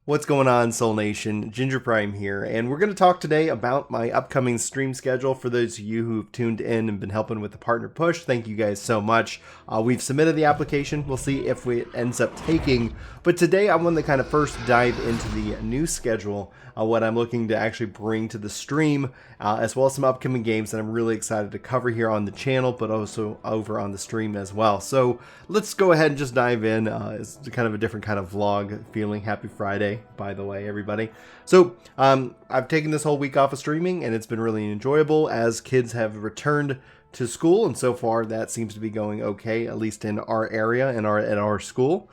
What's going on, Soul Nation? Ginger Prime here, and we're going to talk today about my upcoming stream schedule. For those of you who've tuned in and been helping with the partner push, thank you guys so much. We've submitted the application. We'll see if it ends up taking. But today I want to kind of first dive into the new schedule, what I'm looking to actually bring to the stream, as well as some upcoming games that I'm really excited to cover here on the channel, but also over on the stream as well. So let's go ahead and just dive in. It's kind of a different kind of vlog feeling. Happy Friday, by the way, everybody. So I've taken this whole week off of streaming, and it's been really enjoyable as kids have returned to school, and so far that seems to be going okay, at least in our area and at our school.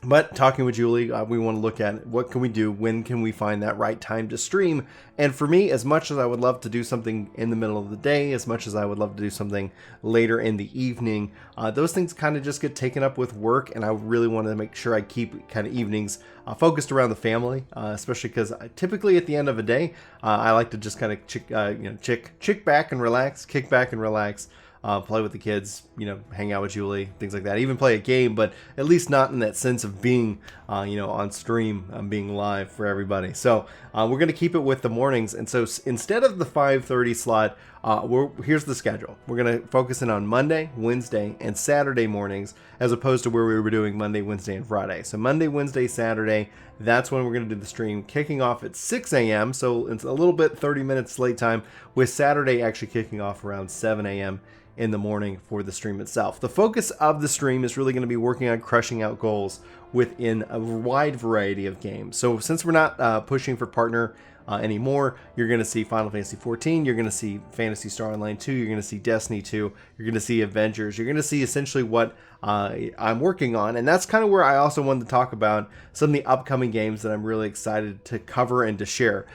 But talking with Julie, we want to look at what can we do, when can we find that right time to stream. And for me, as much as I would love to do something in the middle of the day, as much as I would love to do something later in the evening, those things kind of just get taken up with work, and I really want to make sure I keep kind of evenings focused around the family, especially because typically at the end of a day, I like to just kind of kick back and relax, play with the kids, hang out with Julie, things like that. Even play a game, but at least not in that sense of being, on stream, being live for everybody. So we're going to keep it with the mornings. And so instead of the 5:30 slot, here's the schedule. We're going to focus in on Monday, Wednesday, and Saturday mornings, as opposed to where we were doing Monday, Wednesday, and Friday. So Monday, Wednesday, Saturday, that's when we're going to do the stream, kicking off at 6 a.m. So it's a little bit 30 minutes late time, with Saturday actually kicking off around 7 a.m. in the morning for the stream itself. The focus of the stream is really going to be working on crushing out goals within a wide variety of games. So since we're not pushing for partner anymore, you're going to see Final Fantasy XIV, you're going to see Phantasy Star Online 2, you're going to see Destiny 2, you're going to see Avengers, you're going to see essentially what I'm working on. And that's kind of where I also wanted to talk about some of the upcoming games that I'm really excited to cover and to share.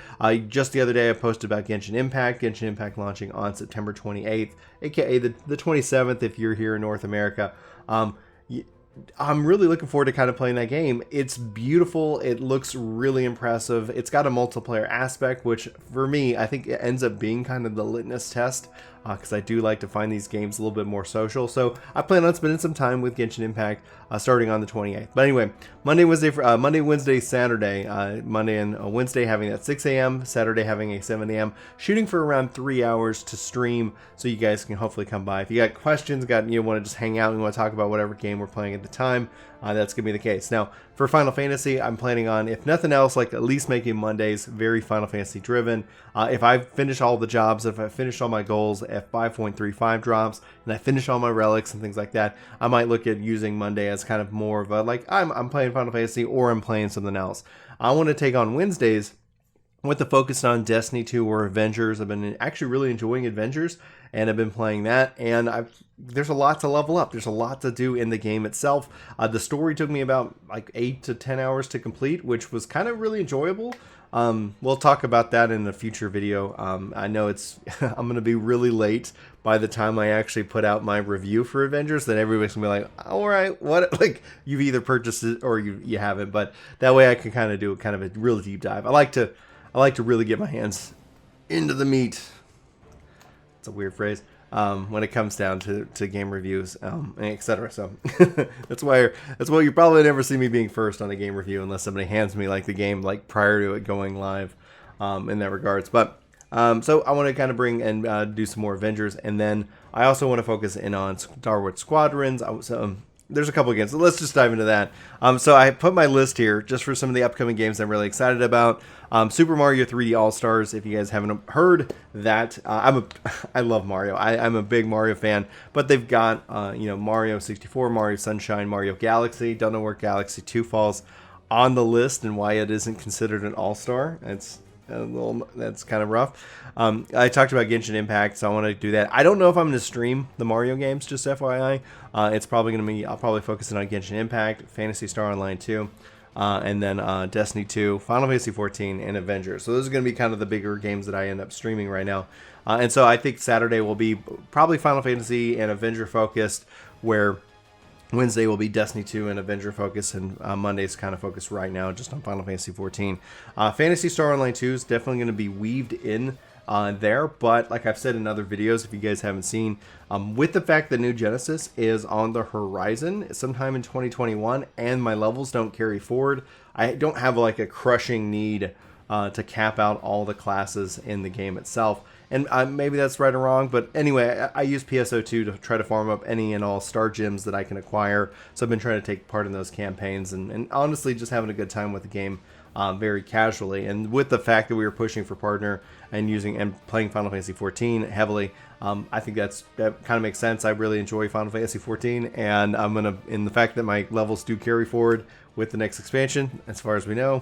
Just the other day I posted about Genshin Impact launching on September 28th, aka the 27th if you're here in North America. I'm really looking forward to kind of playing that game. It's beautiful. It looks really impressive. It's got a multiplayer aspect, which for me, I think it ends up being kind of the litmus test, because I do like to find these games a little bit more social. So I plan on spending some time with Genshin Impact starting on the 28th. But anyway, Monday, Wednesday, Saturday, Monday and Wednesday having that 6 a.m., Saturday having a 7 a.m., shooting for around 3 hours to stream, so you guys can hopefully come by. If you got questions, want to just hang out and want to talk about whatever game we're playing at the time, that's going to be the case. Now, for Final Fantasy, I'm planning on, if nothing else, like at least making Mondays very Final Fantasy driven. If I finish all the jobs, if I finish all my goals, if 5.35 drops, and I finish all my relics and things like that, I might look at using Monday as kind of more of a, like, I'm playing Final Fantasy or I'm playing something else. I want to take on Wednesdays with the focus on Destiny 2 or Avengers. I've been actually really enjoying Avengers, and I've been playing that, and there's a lot to level up. There's a lot to do in the game itself. The story took me about like 8 to 10 hours to complete, which was kind of really enjoyable. We'll talk about that in a future video. I know I'm going to be really late by the time I actually put out my review for Avengers. Then everybody's going to be like, all right, what? Like, you've either purchased it or you haven't, but that way I can kind of do kind of a real deep dive. I like to really get my hands into the meat. It's a weird phrase. When it comes down to game reviews, etc. So that's why you probably never see me being first on a game review unless somebody hands me like the game like prior to it going live, in that regards. But so I want to kind of bring and do some more Avengers, and then I also want to focus in on Wars Squadrons. There's a couple of games, so let's just dive into that. So I put my list here just for some of the upcoming games I'm really excited about. Super Mario 3D All-Stars, if you guys haven't heard that, I love Mario. I'm a big Mario fan, but they've got Mario 64, Mario Sunshine, Mario Galaxy. Don't know where Galaxy 2 falls on the list and why it isn't considered an All-Star. That's kind of rough. I talked about Genshin Impact, so I want to do that. I don't know if I'm going to stream the Mario games, just FYI. It's probably going to be, I'll probably focus on Genshin Impact, Phantasy Star Online 2, and then Destiny 2, Final Fantasy XIV, and Avengers. So those are going to be kind of the bigger games that I end up streaming right now. And so I think Saturday will be probably Final Fantasy and Avenger focused, where Wednesday will be Destiny 2 and Avenger focus, and Monday's kind of focused right now just on Final Fantasy XIV. Phantasy Star Online 2 is definitely going to be weaved in there. But like I've said in other videos, if you guys haven't seen, with the fact that New Genesis is on the horizon sometime in 2021 and my levels don't carry forward, I don't have like a crushing need to cap out all the classes in the game itself. And maybe that's right or wrong, but anyway, I use PSO2 to try to farm up any and all star gems that I can acquire. So I've been trying to take part in those campaigns and honestly just having a good time with the game very casually. And with the fact that we were pushing for partner and playing Final Fantasy XIV heavily, I think that kind of makes sense. I really enjoy Final Fantasy XIV, and in the fact that my levels do carry forward with the next expansion, as far as we know.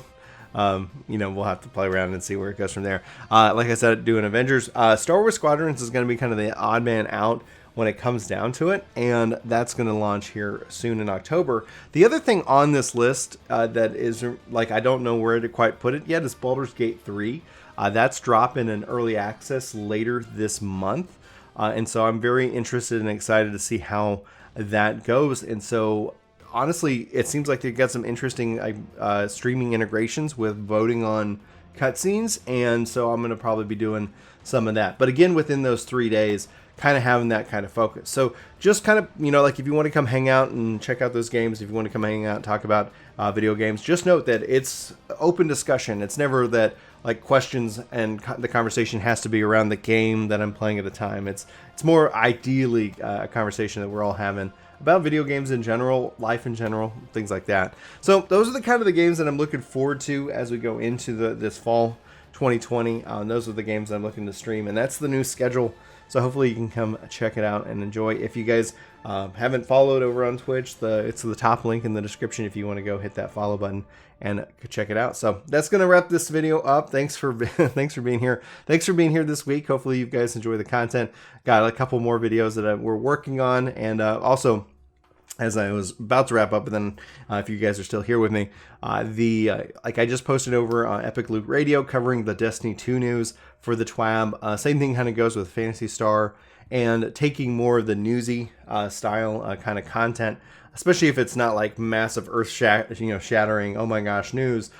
We'll have to play around and see where it goes from there. Like I said, doing Avengers. Star Wars Squadrons is going to be kind of the odd man out when it comes down to it, and that's going to launch here soon in October. The other thing on this list that is, like, I don't know where to quite put it yet, is Baluders Gate 3. That's dropping in early access later this month, and so I'm very interested and excited to see how that goes. And so honestly, it seems like they got some interesting streaming integrations with voting on cutscenes, and so I'm going to probably be doing some of that. But again, within those 3 days, kind of having that kind of focus. So just kind of, like if you want to come hang out and check out those games, if you want to come hang out and talk about video games, just note that it's open discussion. It's never that like questions and the conversation has to be around the game that I'm playing at the time. It's more ideally a conversation that we're all having about video games in general, life in general, things like that. So those are the kind of the games that I'm looking forward to as we go into this fall 2020. Those are the games I'm looking to stream, and that's the new schedule. So hopefully you can come check it out and enjoy. If you guys haven't followed over on Twitch, it's the top link in the description if you want to go hit that follow button and check it out. So that's going to wrap this video up. Thanks for being here. Thanks for being here this week. Hopefully you guys enjoy the content. Got a couple more videos that we're working on, and also, as I was about to wrap up, but then if you guys are still here with me, like I just posted over on Epic Loot Radio covering the Destiny 2 news for the TWAB. Same thing kind of goes with Phantasy Star, and taking more of the newsy style kind of content, especially if it's not like massive shattering, oh my gosh, news,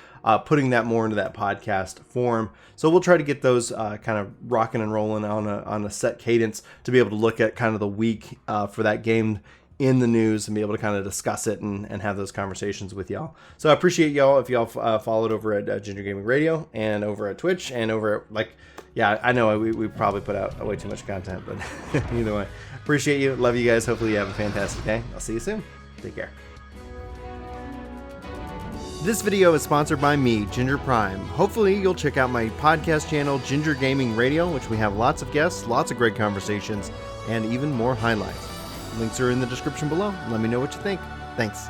putting that more into that podcast form. So we'll try to get those kind of rocking and rolling on a set cadence to be able to look at kind of the week for that game in the news and be able to kind of discuss it and have those conversations with y'all. So I appreciate y'all if y'all followed over at Ginger Gaming Radio and over at Twitch and over at, I know we probably put out way too much content, but either way, appreciate you. Love you guys. Hopefully you have a fantastic day. I'll see you soon. Take care. This video is sponsored by me, Ginger Prime. Hopefully you'll check out my podcast channel, Ginger Gaming Radio, which we have lots of guests, lots of great conversations, and even more highlights. Links are in the description below. Let me know what you think. Thanks.